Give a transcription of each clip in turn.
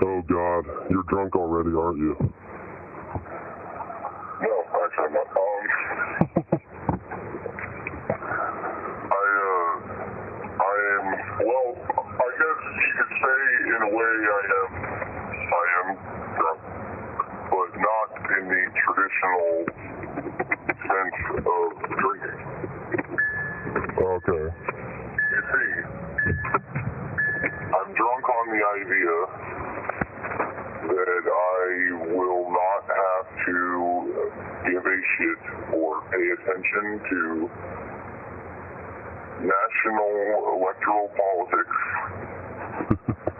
Oh God, you're drunk already, aren't you? No, actually I'm not. I am, well, I guess you could say in a way I am drunk, but not in the traditional sense of drinking. Okay. You see, I'm drunk on the idea that I will not have to give a shit or pay attention to national electoral politics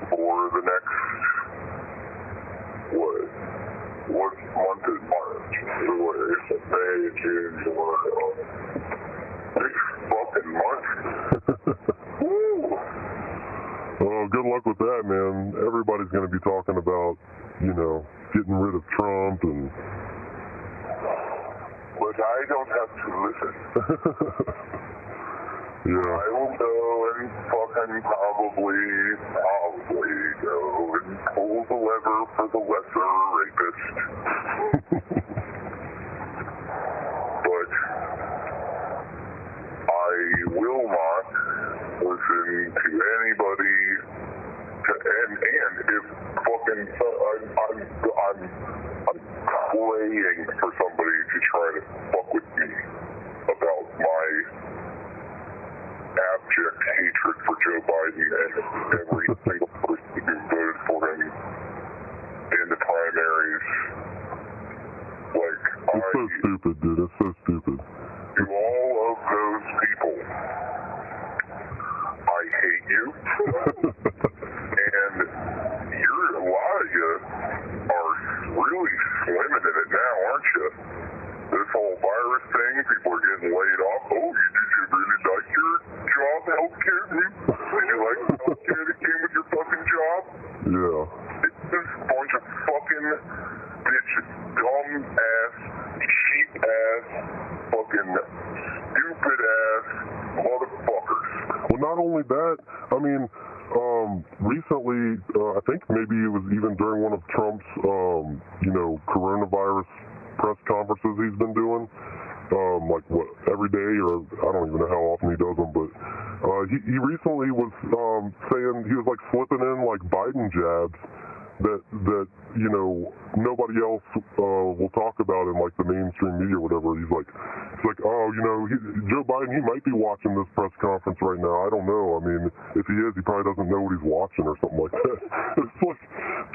for the next, what month is March? February, May, June, July, August. 6 fucking months. Woo! Well, good luck with that, man. Everybody's going to be talking about, getting rid of Trump and... But I don't have to listen. Yeah. I will go and fucking probably go and pull the lever for the lesser rapist. But I will not listen to anybody. And if fucking I'm praying for somebody to try to fuck with me about my abject hatred for Joe Biden and every single person who voted for him in the primaries. Like, It's so stupid, dude. It's so stupid. To all of those people, I hate you. And a lot of you are really slimming in it now, aren't you? This whole virus thing, people are getting laid off. Oh, did you really like your job, healthcare? Did you like the healthcare that came with your fucking job? Yeah. It's just a bunch of fucking bitches, dumb-ass, cheap-ass, fucking stupid-ass motherfuckers. Well, not only that, I mean, recently, I think maybe it was even during one of Trump's, coronavirus press conferences he's been doing, every day, or I don't even know how often he does them, but he recently was saying, he was like slipping in like Biden jabs that nobody else will talk about in like the mainstream media or whatever. He's like, Joe Biden, he might be watching this press conference right now. I don't know. I mean, if he is, he probably doesn't know what he's watching or something like that. It's like,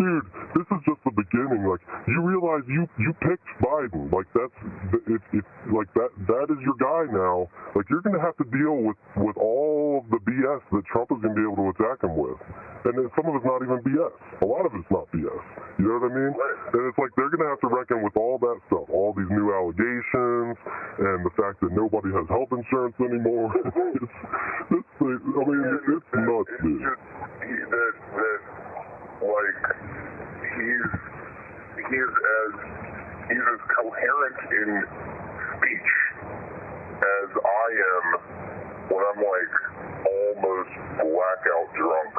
dude, this is just the beginning. Like, you realize you picked Biden. Like, that's that is your guy now. Like, you're gonna have to deal with all of the BS that Trump is gonna be able to attack him with. And then some of it's not even BS. A lot of it's not BS. You know what I mean? And it's like they're going to have to reckon with all that stuff, all these new allegations, and the fact that nobody has health insurance anymore. It's nuts, dude. He's as coherent in speech as I am when I'm like almost blackout drunk.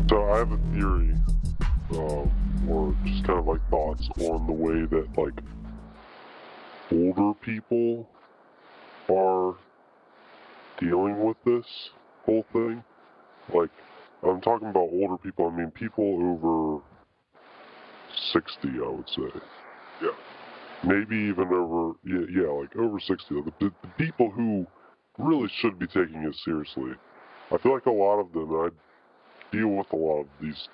So I have a theory, or just kind of like thoughts on the way that like older people are dealing with this. whole thing, like, I'm talking about older people, I mean people over 60, I would say. Yeah. Maybe even over, like over 60. The people who really should be taking it seriously. I feel like a lot of them, and I deal with a lot of this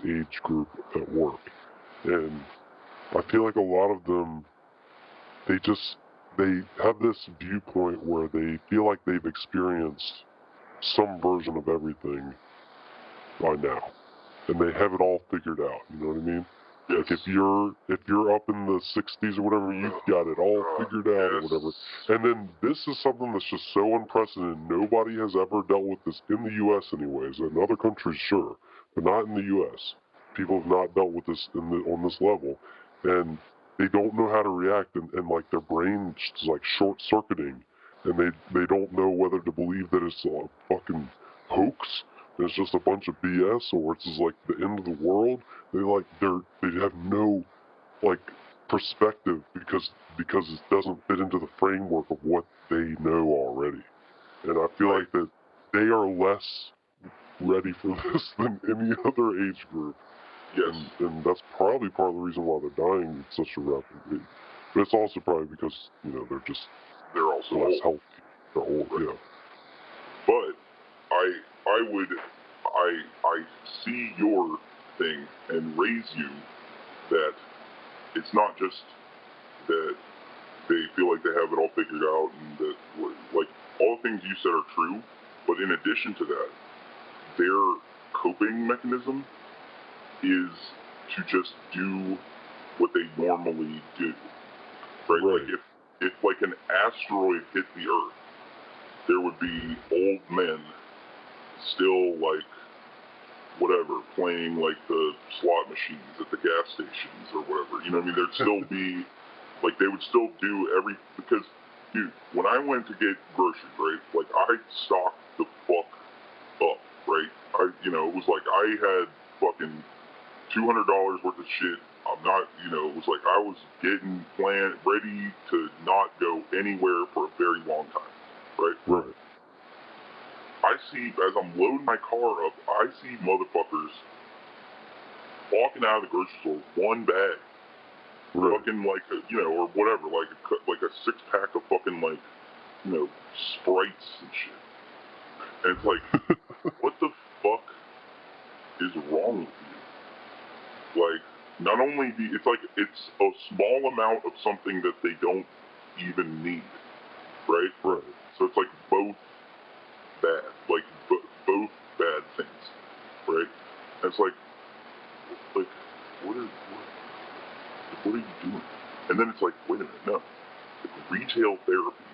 age group at work, and I feel like a lot of them, they have this viewpoint where they feel like they've experienced some version of everything by now, and they have it all figured out. You know what I mean? Yes. Like if you're up in the 60s or whatever, you've got it all figured out or whatever. And then this is something that's just so unprecedented. Nobody has ever dealt with this in the U.S. anyways. In other countries, sure, but not in the U.S. People have not dealt with this on this level, and they don't know how to react, and like their brain is like short-circuiting, and they don't know whether to believe that it's a fucking hoax. It's just a bunch of BS, or it's just like the end of the world. They have no like perspective because it doesn't fit into the framework of what they know already. And I feel like that they are less ready for this than any other age group. Yes. And that's probably part of the reason why they're dying at such a rapid rate. But it's also probably because, you know, they're also less old. healthy. They're old, yeah. But I see your thing and raise you that it's not just that they feel like they have it all figured out and that, like, all the things you said are true, but in addition to that, their coping mechanism is to just do what they normally do, right? Like if like an asteroid hit the Earth, there would be old men still like whatever playing like the slot machines at the gas stations or whatever. You know what I mean? There'd still be like they would still do because dude, when I went to get groceries, right? Like I stocked the fuck up, right? It was like I had fucking $200 worth of shit. It was like I was getting ready to not go anywhere for a very long time, right? Right. I see, as I'm loading my car up, I see motherfuckers walking out of the grocery store with one bag, fucking like or whatever, like a 6-pack of fucking like, Sprites and shit. And it's like, what the fuck is wrong with you? Like, not only it's a small amount of something that they don't even need, right? Right. So it's like both bad, like both bad things, right? And it's like what are you doing? And then it's like, wait a minute, no. Like, retail therapy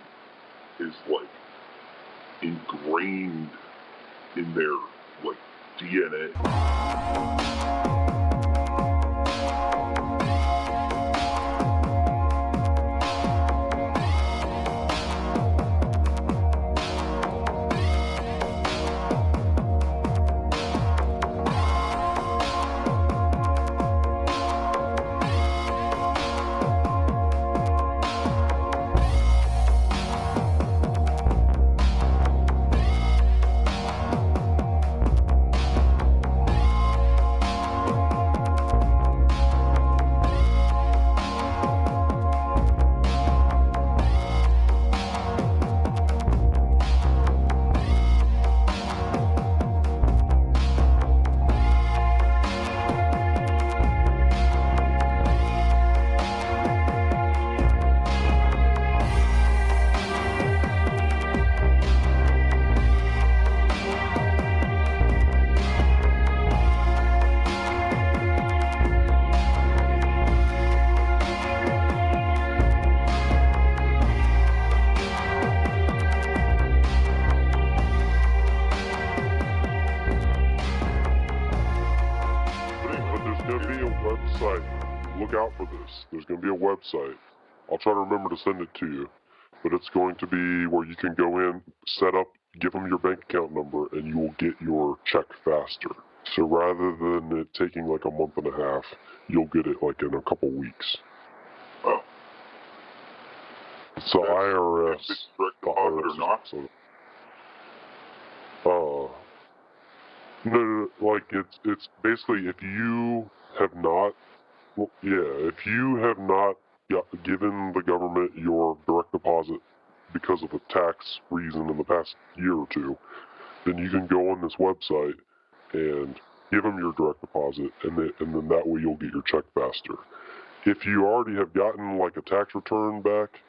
is like ingrained in their like DNA. Look out for this. There's going to be a website. I'll try to remember to send it to you. But it's going to be where you can go in, set up, give them your bank account number, and you will get your check faster. So rather than it taking like a month and a half, you'll get it like in a couple weeks. Oh. So IRS. If it's direct deposit or not? So, No, like it's basically if you have not, if you have not given the government your direct deposit because of a tax reason in the past year or two, then you can go on this website and give them your direct deposit, and then that way you'll get your check faster. If you already have gotten like a tax return back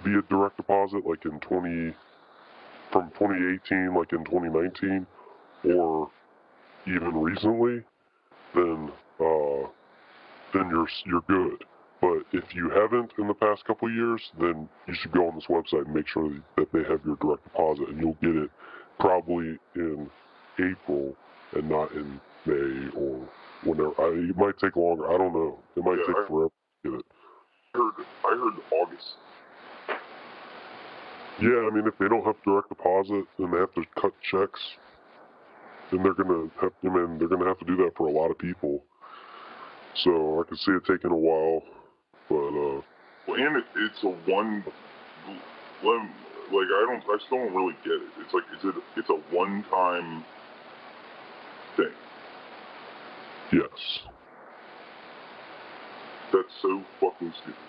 via direct deposit, like from 2018, like in 2019, or even recently, then you're good. But if you haven't in the past couple of years, then you should go on this website and make sure that they have your direct deposit, and you'll get it probably in April and not in May or whenever. It might take longer. I don't know. It might take forever to get it. I heard August. Yeah, I mean, if they don't have direct deposit and they have to cut checks, then they're gonna have. I mean, they're gonna have to do that for a lot of people. So I can see it taking a while, but well, and it's a one. Like I still don't really get it. It's like it's a one-time thing. Yes. That's so fucking stupid.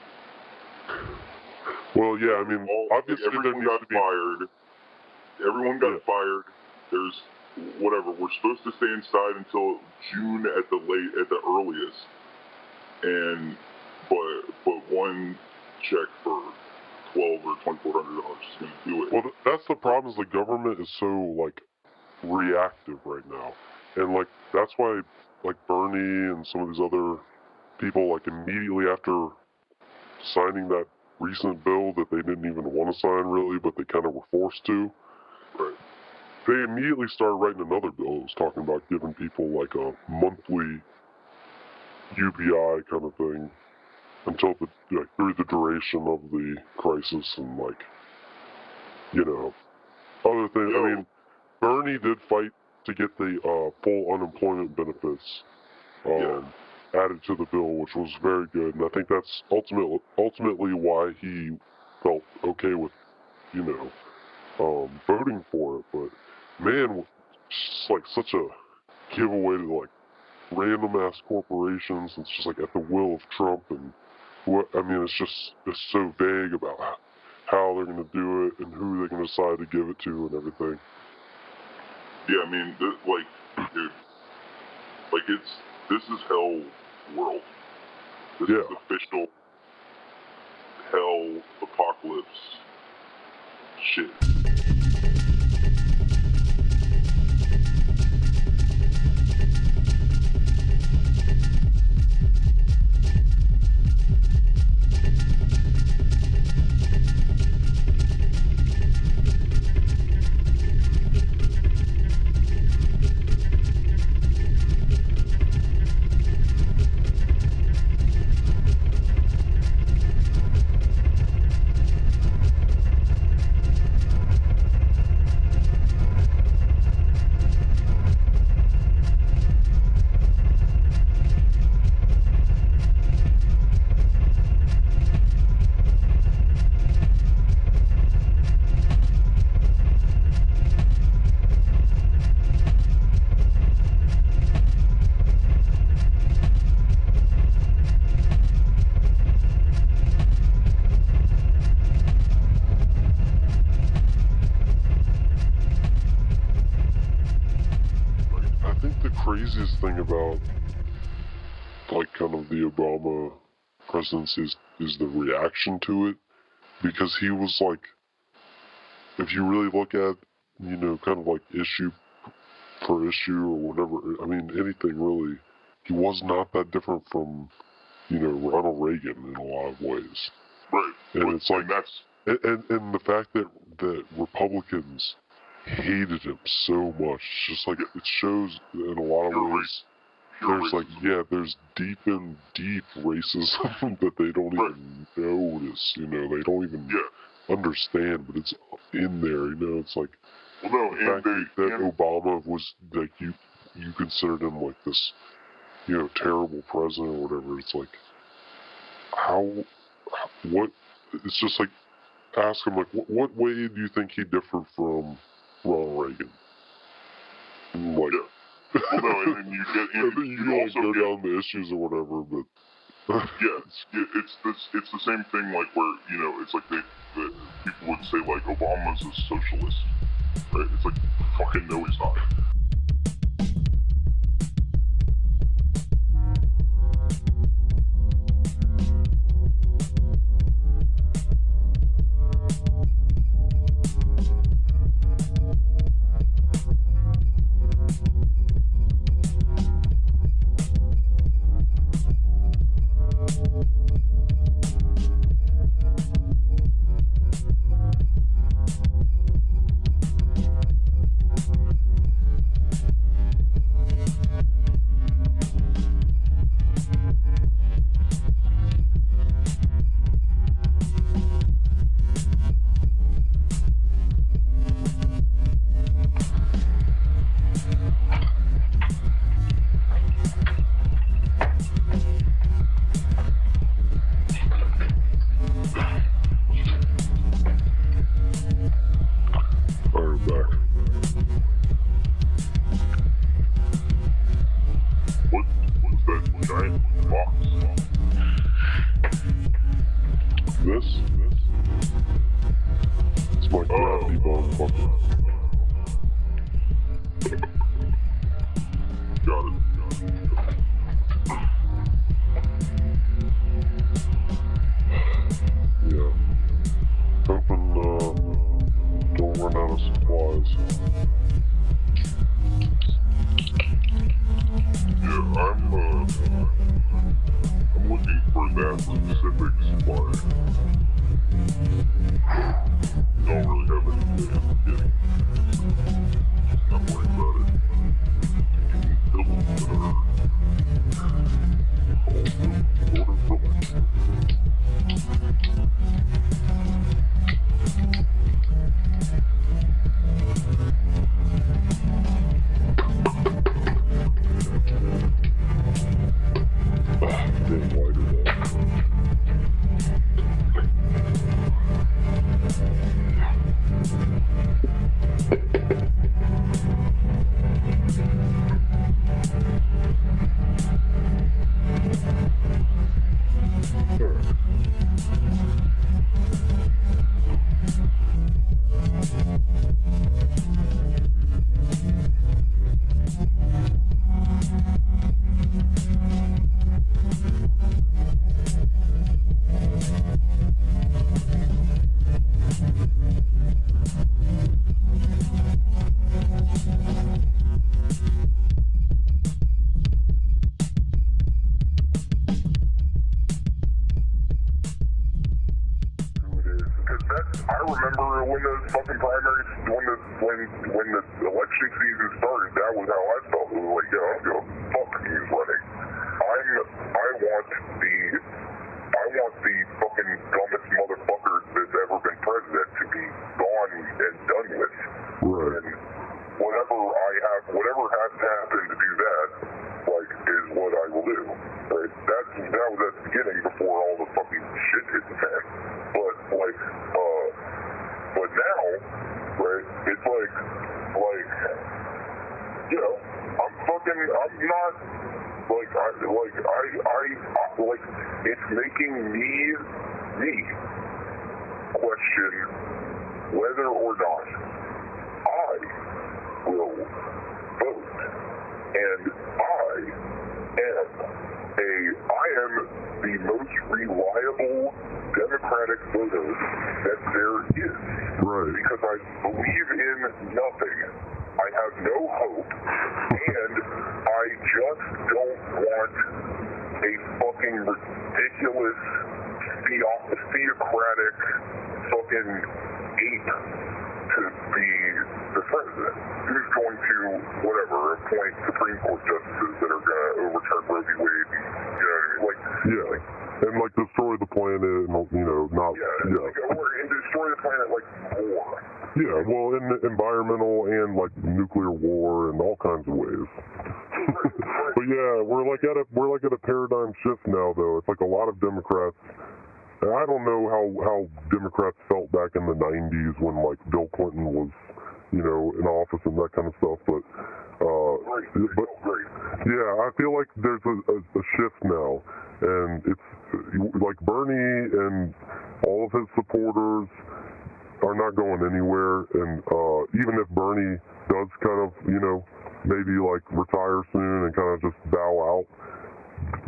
Well, yeah, I mean, obviously everyone got fired. Everyone got fired. There's whatever. We're supposed to stay inside until June at the earliest. And but one check for $1,200 or $2,400 is going to do it. Well, that's the problem. Is the government is so like reactive right now, and like that's why like Bernie and some of these other people like immediately after signing that recent bill that they didn't even want to sign really, but they kind of were forced to. Right. They immediately started writing another bill that was talking about giving people like a monthly UBI kind of thing until through the duration of the crisis and like, you know, other things. I mean, Bernie did fight to get the full unemployment benefits added to the bill, which was very good, and I think that's ultimately why he felt okay with, voting for it. But man, it's like such a giveaway to like random ass corporations. It's just like at the will of Trump, and it's so vague about how they're going to do it and who they're going to decide to give it to and everything. Yeah, I mean, dude, like this is hell world. This is official hell apocalypse shit. Craziest thing about like kind of the Obama presidency is the reaction to it, because he was like, if you really look at kind of like issue for issue or whatever, I mean anything really, he was not that different from Ronald Reagan in a lot of ways. Right. And it's like that's and the fact that Republicans hated him so much. Just like it shows in a lot of ways. There's deep racism that they don't even notice. They don't even understand, but it's in there. It's like the fact that Obama was like you considered him like this, terrible president or whatever. It's like what? It's just like ask him like what way do you think he differed from Ronald Reagan? Like, Well, no, and then you get and then you also go get, down the issues or whatever, but it's the same thing, like where it's like the people would say like Obama's a socialist, right? It's like fucking no, he's not. This? It's my gravity bone fucker. Got it. Yeah. Hoping, don't run out of supplies. Yeah, I'm looking for that specific supply. Don't really have any way of getting it. Not worrying about it. Damn lighter though. I remember when the fucking primaries, when the election season started, that was how I felt. It was like, yeah, I don't give a fuck who's running. I want the fucking dumbest motherfucker that's ever been president to be gone and done with. Right. And whatever has to happen to do that, like, is what I will do. Right? That was at the beginning before all the fucking shit hit the fan. But now, right, it's like, it's making me question whether or not I will vote. And I am the most reliable Democratic voter that there is. Right. Because I believe in nothing. I have no hope. And I just don't want a fucking ridiculous, theocratic fucking ape to be the president. Who's going to, appoint Supreme Court justices that are going to overturn Roe v. Wade and, and destroy the planet and, not... and destroy the planet, more. Yeah, well, in environmental and, nuclear war and all kinds of ways. But yeah, we're at a paradigm shift now, though. It's a lot of Democrats... I don't know how Democrats felt back in the 90s when, Bill Clinton was, in office and that kind of stuff. But yeah, I feel like there's a shift now, and it's like Bernie and all of his supporters are not going anywhere. And even if Bernie does kind of, maybe like retire soon and kind of just bow out,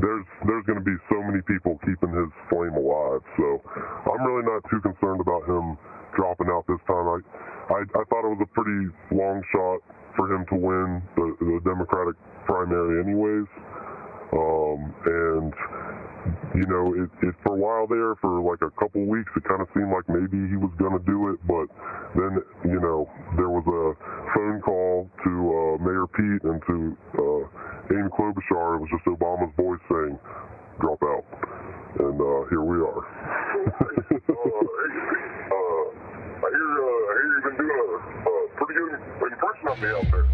there's going to be so many people keeping his flame alive. So I'm really not too concerned about him dropping out this time. I thought it was a pretty long shot for him to win the Democratic primary anyways. And it for a while there, for like a couple weeks, it kind of seemed like maybe he was going to do it, but then, there was a phone call to Mayor Pete and to Amy Klobuchar. It was just Obama's voice saying, drop out. And here we are. I hear you've been doing a pretty good impression of me out there.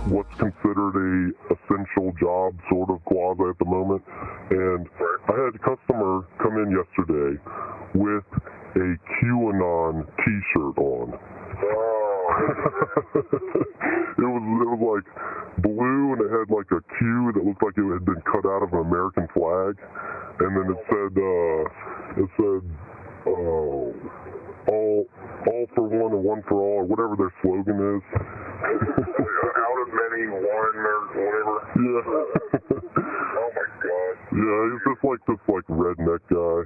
What's considered a essential job sort of quasi at the moment, and I had a customer come in yesterday with a QAnon t-shirt on. It was like blue, and it had like a Q that looked like it had been cut out of an American flag, and then it said all for one and one for all, or whatever their slogan is. Out of many, one, or whatever. Yeah. Oh my god. Yeah, he's just like this redneck guy.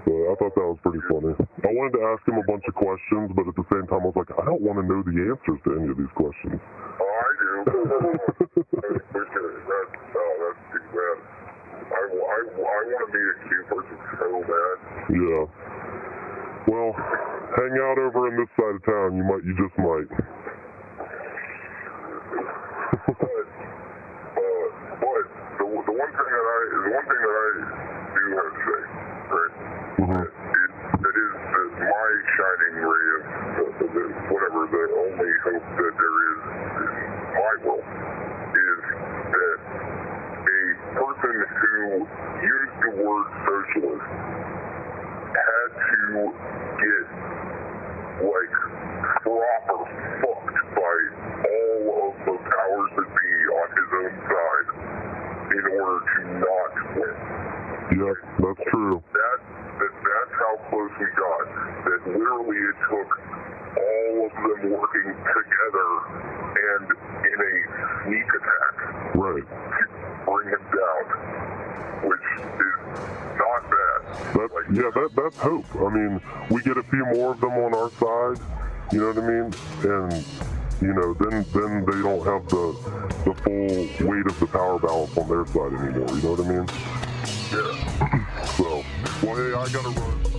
So I thought that was pretty funny. I wanted to ask him a bunch of questions, but at the same time I was like, I don't want to know the answers to any of these questions. Oh, I do. That's too bad. I want to meet a Q person so bad. Yeah. Well, hang out over on this side of town. You just might. But the one thing that I do have to say, right? Mm-hmm. It is my shining ray of whatever, the only hope that there is in my world is that a person who used the word socialist had to get proper fucked by all of the powers that be on his own side in order to not win. Yep, that's true. That's how close we got. That literally it took all of them working together and in a sneak attack right to bring him down, which is not bad. That's hope. I mean, we get a few more of them on our side, you know what I mean? And then they don't have the full weight of the power balance on their side anymore, you know what I mean? Yeah. So, well, hey, I gotta run.